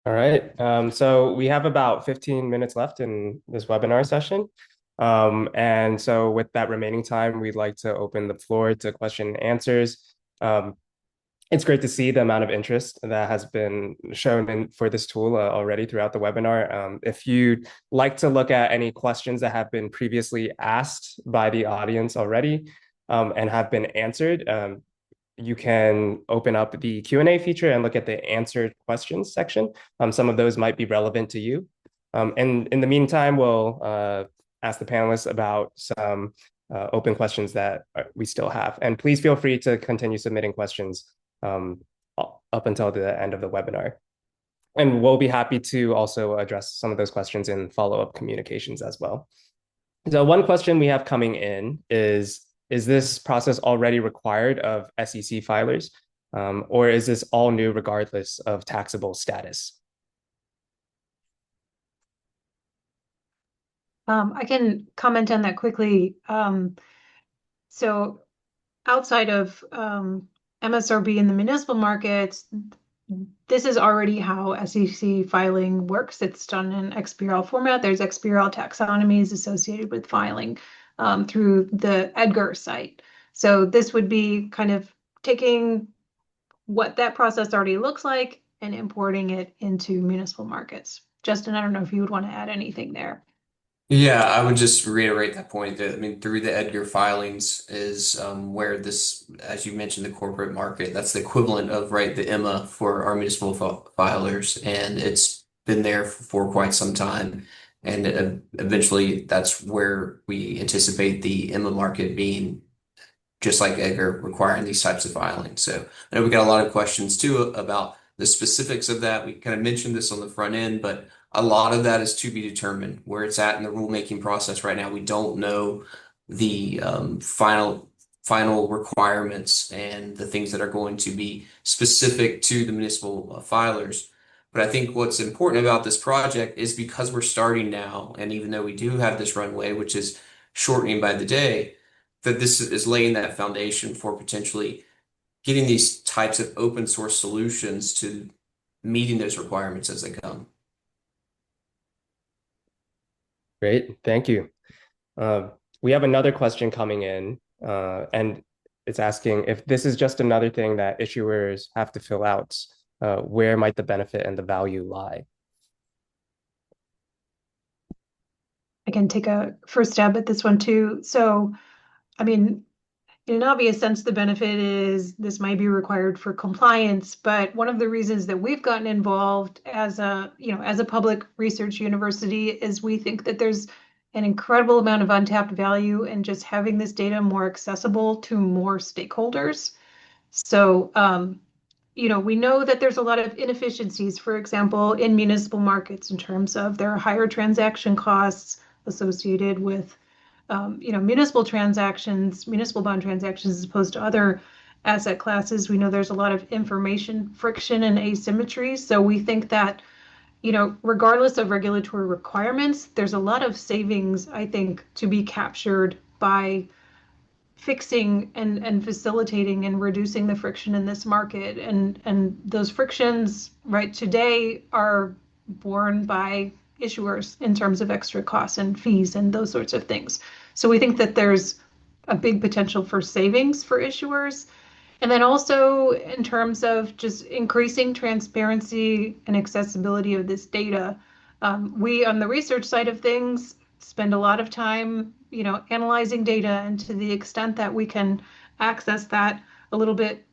All right. So we have about 15 minutes left in this webinar session. And so with that remaining time, we'd like to open the floor to question and answers. It's great to see the amount of interest that has been shown for this tool already throughout the webinar. If you'd like to look at any questions that have been previously asked by the audience already and have been answered, you can open up the Q&A feature and look at the answered questions section. Some of those might be relevant to you. And in the meantime, we'll ask the panelists about some open questions that we still have. And please feel free to continue submitting questions up until the end of the webinar. And we'll be happy to also address some of those questions in follow-up communications as well. So one question we have coming in is this process already required of SEC filers, or is this all new regardless of taxable status? I can comment on that quickly. So outside of MSRB in the municipal markets, this is already how SEC filing works. It's done in XBRL format. There's XBRL taxonomies associated with filing through the Edgar site. So this would be kind of taking what that process already looks like and importing it into municipal markets. Justin, I don't know if you would want to add anything there. Yeah, I would just reiterate that point that, I mean, through the Edgar filings is where this, as you mentioned, the corporate market, that's the equivalent of, right, the EMMA for our municipal filers. And it's been there for quite some time. And eventually that's where we anticipate the EMMA market being just like Edgar, requiring these types of filings. So I know we got a lot of questions too about the specifics of that. We kind of mentioned this on the front end, but a lot of that is to be determined where it's at in the rulemaking process right now. We don't know the final requirements and the things that are going to be specific to the municipal filers. But I think what's important about this project is because we're starting now, and even though we do have this runway, which is shortening by the day, that this is laying that foundation for potentially getting these types of open source solutions to meeting those requirements as they come. Great, thank you. We have another question coming in, and it's asking if this is just another thing that issuers have to fill out, where might the benefit and the value lie? I can take a first stab at this one too. So, I mean, in an obvious sense, the benefit is this might be required for compliance, but one of the reasons that we've gotten involved as a public research university is we think that there's an incredible amount of untapped value in just having this data more accessible to more stakeholders. So, we know that there's a lot of inefficiencies, for example, in municipal markets in terms of there are higher transaction costs associated with municipal transactions, municipal bond transactions, as opposed to other asset classes. We know there's a lot of information friction and asymmetry. So we think that, regardless of regulatory requirements, there's a lot of savings, I think, to be captured by fixing and facilitating and reducing the friction in this market. And those frictions right today are borne by issuers in terms of extra costs and fees and those sorts of things. So we think that there's a big potential for savings for issuers. And then also in terms of just increasing transparency and accessibility of this data. We, on the research side of things, spend a lot of time analyzing data, and to the extent that we can access that a little bit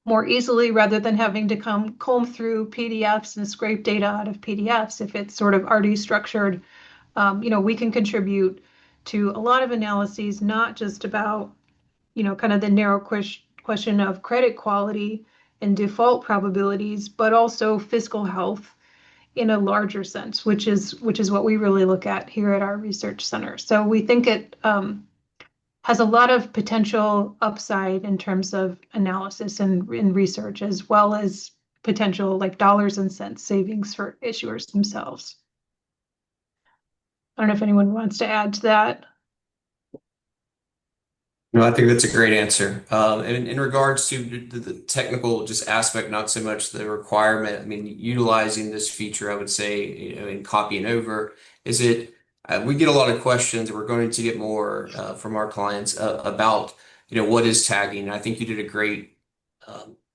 more easily rather than having to comb through PDFs and scrape data out of PDFs, if it's sort of already structured, we can contribute to a lot of analyses, not just about, kind of the narrow question of credit quality and default probabilities, but also fiscal health in a larger sense, which is what we really look at here at our research center. So we think it has a lot of potential upside in terms of analysis and in research, as well as potential like dollars and cents savings for issuers themselves. I don't know if anyone wants to add to that. No, I think that's a great answer. And in regards to the technical just aspect, not so much the requirement. I mean, utilizing this feature, I would say, in copying over, is it? We get a lot of questions. We're going to get more from our clients about, what is tagging. And I think you did a great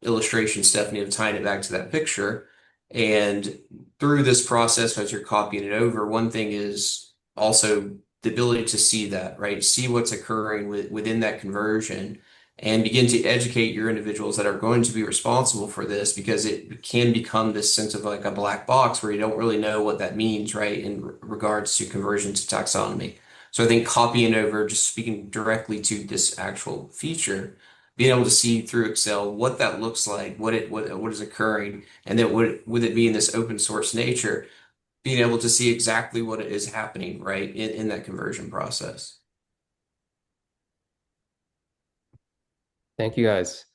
illustration, Stephanie, of tying it back to that picture. And through this process, as you're copying it over, one thing is also the ability to see that, right? See what's occurring within that conversion and begin to educate your individuals that are going to be responsible for this, because it can become this sense of like a black box where you don't really know what that means, right? In regards to conversion to taxonomy. So I think copying over, just speaking directly to this actual feature, being able to see through Excel what that looks like, what is occurring, and then with it being this open source nature, being able to see exactly what is happening, right, in that conversion process. Thank you, guys.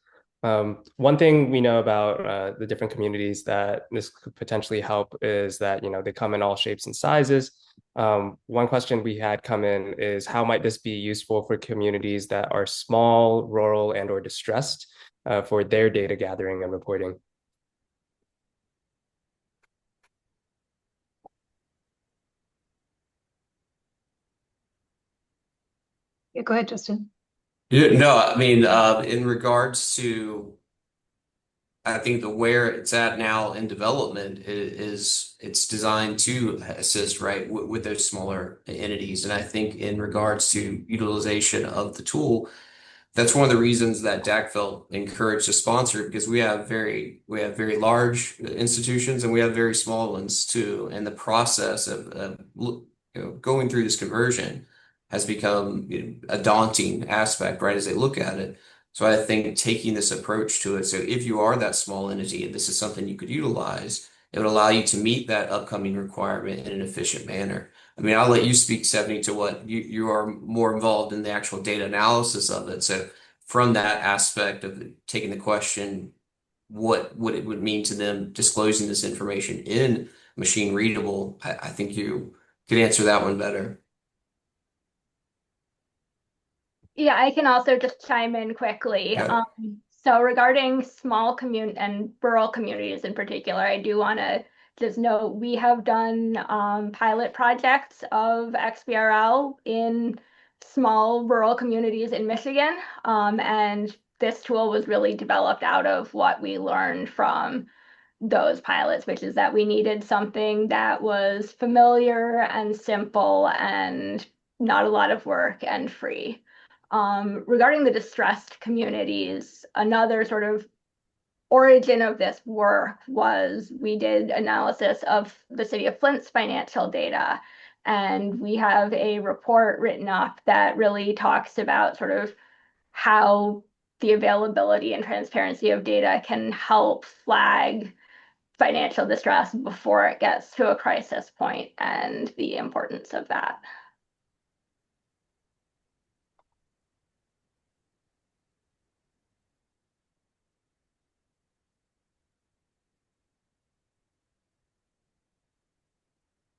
One thing we know about the different communities that this could potentially help is that, they come in all shapes and sizes. One question we had come in is, how might this be useful for communities that are small, rural, and or distressed for their data gathering and reporting? Yeah, go ahead, Justin. Yeah, no, I mean, in regards to, I think the where it's at now in development is it's designed to assist, right, with those smaller entities. And I think in regards to utilization of the tool, that's one of the reasons that DAC felt encouraged to sponsor it, because we have very large institutions and we have very small ones too. And the process of going through this conversion has become, a daunting aspect, right, as they look at it. So I think taking this approach to it, so if you are that small entity and this is something you could utilize, it would allow you to meet that upcoming requirement in an efficient manner. I mean, I'll let you speak, Stephanie, to what you are more involved in the actual data analysis of it. So from that aspect of taking the question, what it would mean to them disclosing this information in machine readable, I think you could answer that one better. Yeah, I can also just chime in quickly. Yeah. So regarding small community and rural communities in particular, I do want to just note we have done pilot projects of XBRL in small rural communities in Michigan. And this tool was really developed out of what we learned from those pilots, which is that we needed something that was familiar and simple and not a lot of work and free. Regarding the distressed communities, another sort of origin of this work was we did analysis of the city of Flint's financial data. And we have a report written up that really talks about sort of how the availability and transparency of data can help flag financial distress before it gets to a crisis point and the importance of that.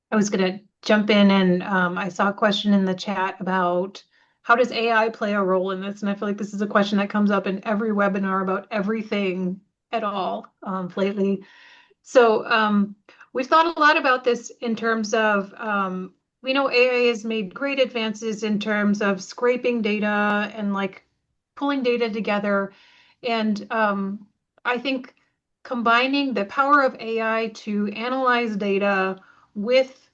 I was going to jump in, and I saw a question in the chat about how does AI play a role in this? And I feel like this is a question that comes up in every webinar about everything at all lately. So we've thought a lot about this in terms of, we know AI has made great advances in terms of scraping data and like pulling data together. And I think combining the power of AI to analyze data with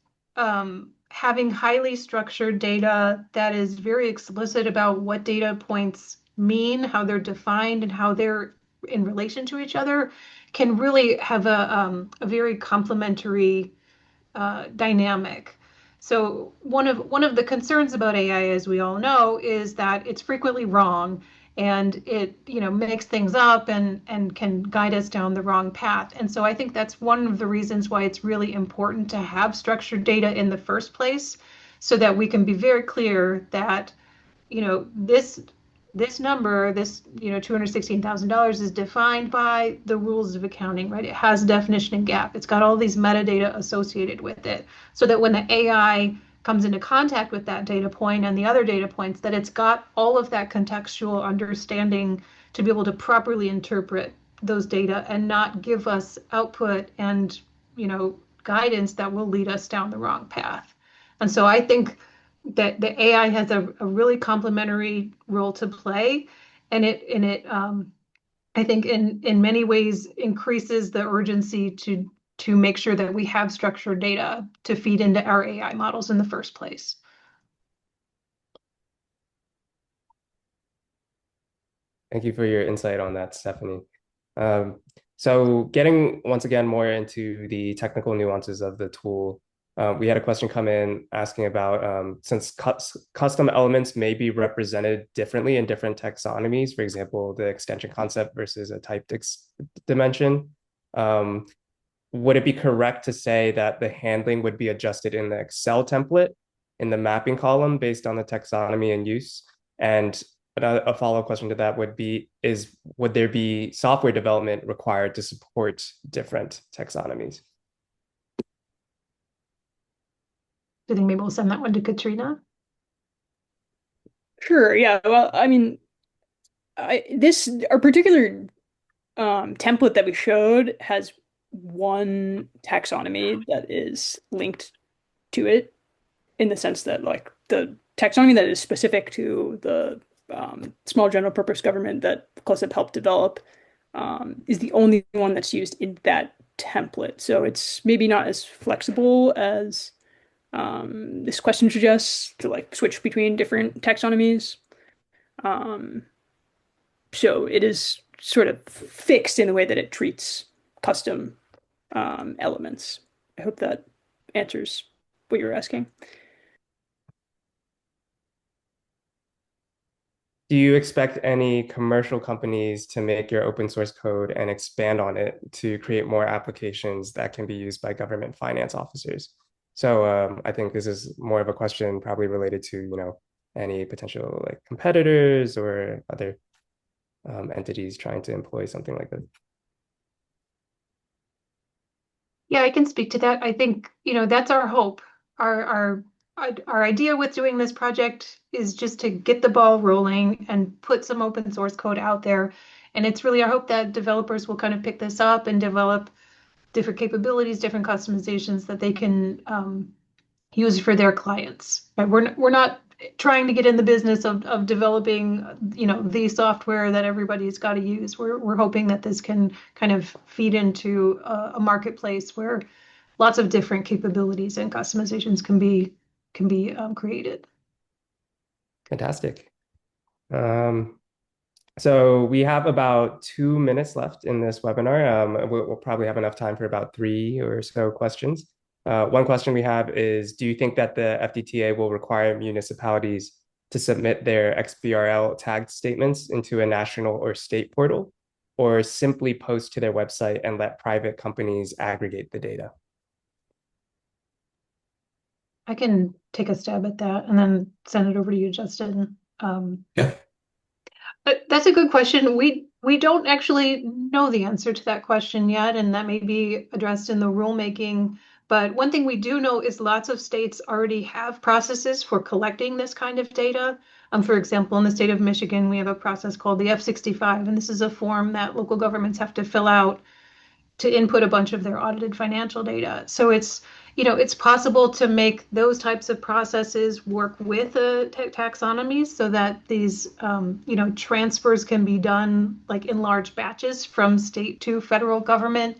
having highly structured data that is very explicit about what data points mean, how they're defined, and how they're in relation to each other can really have a very complementary dynamic. So one of the concerns about AI, as we all know, is that it's frequently wrong and it makes things up and can guide us down the wrong path. And so I think that's one of the reasons why it's really important to have structured data in the first place, so that we can be very clear that this number, this $216,000 is defined by the rules of accounting, right? It has definition and gap. It's got all these metadata associated with it, so that when the AI comes into contact with that data point and the other data points, that it's got all of that contextual understanding to be able to properly interpret those data and not give us output and guidance that will lead us down the wrong path. And so I think that the AI has a really complementary role to play, and it I think in many ways increases the urgency to make sure that we have structured data to feed into our AI models in the first place. Thank you for your insight on that, Stephanie. So getting once again more into the technical nuances of the tool, we had a question come in asking about since custom elements may be represented differently in different taxonomies, for example, the extension concept versus a typed dimension. Would it be correct to say that the handling would be adjusted in the Excel template in the mapping column based on the taxonomy and use? And a follow-up question to that would be, would there be software development required to support different taxonomies? Do you think maybe we'll send that one to Katrina? Sure. Yeah. Well, I mean, our particular template that we showed has one taxonomy that is linked to it, in the sense that like the taxonomy that is specific to the small general purpose government that CLOSUP helped develop is the only one that's used in that template. So it's maybe not as flexible as this question suggests, to like switch between different taxonomies. So it is sort of fixed in the way that it treats custom elements. I hope that answers what you're asking. Do you expect any commercial companies to make your open source code and expand on it to create more applications that can be used by government finance officers? So I think this is more of a question probably related to, any potential like competitors or other entities trying to employ something like this. Yeah, I can speak to that. I think, that's our hope. Our idea with doing this project is just to get the ball rolling and put some open source code out there. And it's really our hope that developers will kind of pick this up and develop different capabilities, different customizations that they can use for their clients. Right? We're not trying to get in the business of developing, the software that everybody's got to use. We're hoping that this can kind of feed into a marketplace where lots of different capabilities and customizations can be created. Fantastic. So we have about 2 minutes left in this webinar. We'll probably have enough time for about 3 or so questions. One question we have is, do you think that the FDTA will require municipalities to submit their XBRL tagged statements into a national or state portal, or simply post to their website and let private companies aggregate the data? I can take a stab at that and then send it over to you, Justin. Yeah. That's a good question. We don't actually know the answer to that question yet, and that may be addressed in the rulemaking. But one thing we do know is lots of states already have processes for collecting this kind of data. For example, in the state of Michigan, we have a process called the F-65, and this is a form that local governments have to fill out to input a bunch of their audited financial data. So it's possible to make those types of processes work with a taxonomy, so that these transfers can be done like in large batches from state to federal government.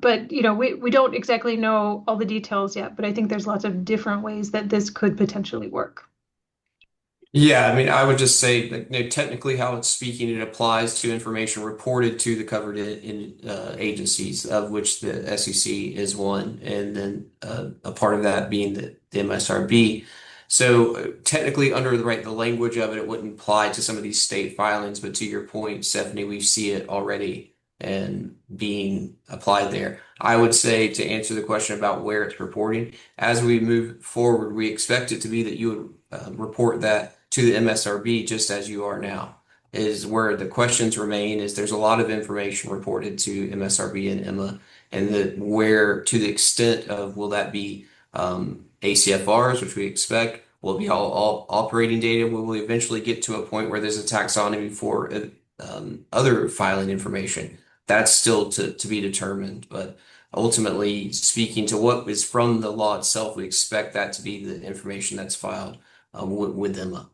But we don't exactly know all the details yet, but I think there's lots of different ways that this could potentially work. Yeah, I mean, I would just say that technically how it's speaking, it applies to information reported to the covered agencies, of which the SEC is one, and then a part of that being the MSRB. So technically, under the language of it, it wouldn't apply to some of these state filings. But to your point, Stephanie, we see it already and being applied there. I would say to answer the question about where it's reporting, as we move forward, we expect it to be that you would report that to the MSRB just as you are now. Is where the questions remain is there's a lot of information reported to MSRB and Emma, and where to the extent of will that be ACFRs, which we expect, will be all operating data. Will we eventually get to a point where there's a taxonomy for other filing information? That's still to be determined, but ultimately speaking to what is from the law itself, we expect that to be the information that's filed with Emma.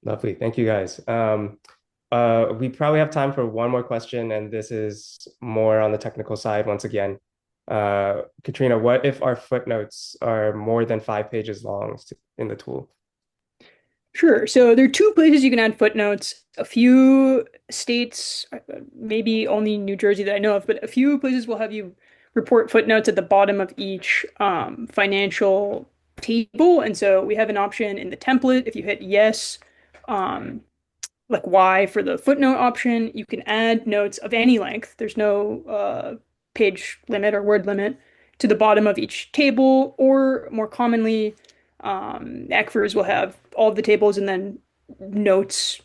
Lovely. Thank you, guys. We probably have time for one more question, and this is more on the technical side once again. Katrina, what if our footnotes are more than 5 pages long in the tool? Sure. So there are two places you can add footnotes. A few states, maybe only New Jersey that I know of, but a few places will have you report footnotes at the bottom of each financial table. And so we have an option in the template. If you hit yes, like Y for the footnote option, you can add notes of any length. There's no page limit or word limit to the bottom of each table, or more commonly, ACFRs will have all of the tables and then notes,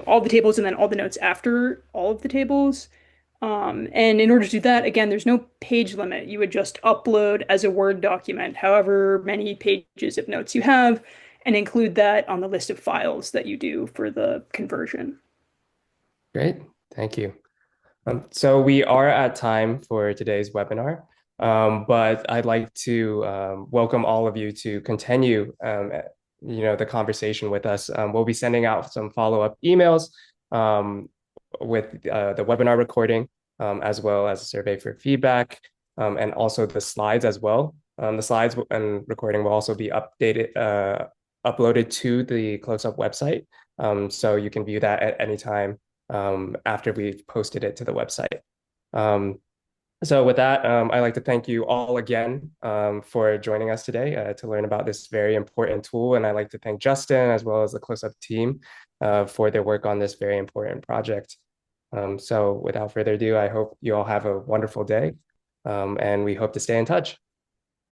all the tables and then all the notes after all of the tables. And in order to do that, again, there's no page limit. You would just upload as a Word document, however many pages of notes you have, and include that on the list of files that you do for the conversion. Great. Thank you. So we are at time for today's webinar, but I'd like to welcome all of you to continue the conversation with us. We'll be sending out some follow-up emails with the webinar recording, as well as a survey for feedback, and also the slides as well. The slides and recording will also be uploaded to the CLOSUP website, so you can view that at any time after we've posted it to the website. So with that, I'd like to thank you all again for joining us today to learn about this very important tool. And I'd like to thank Justin as well as the CLOSUP team for their work on this very important project. So without further ado, I hope you all have a wonderful day, and we hope to stay in touch.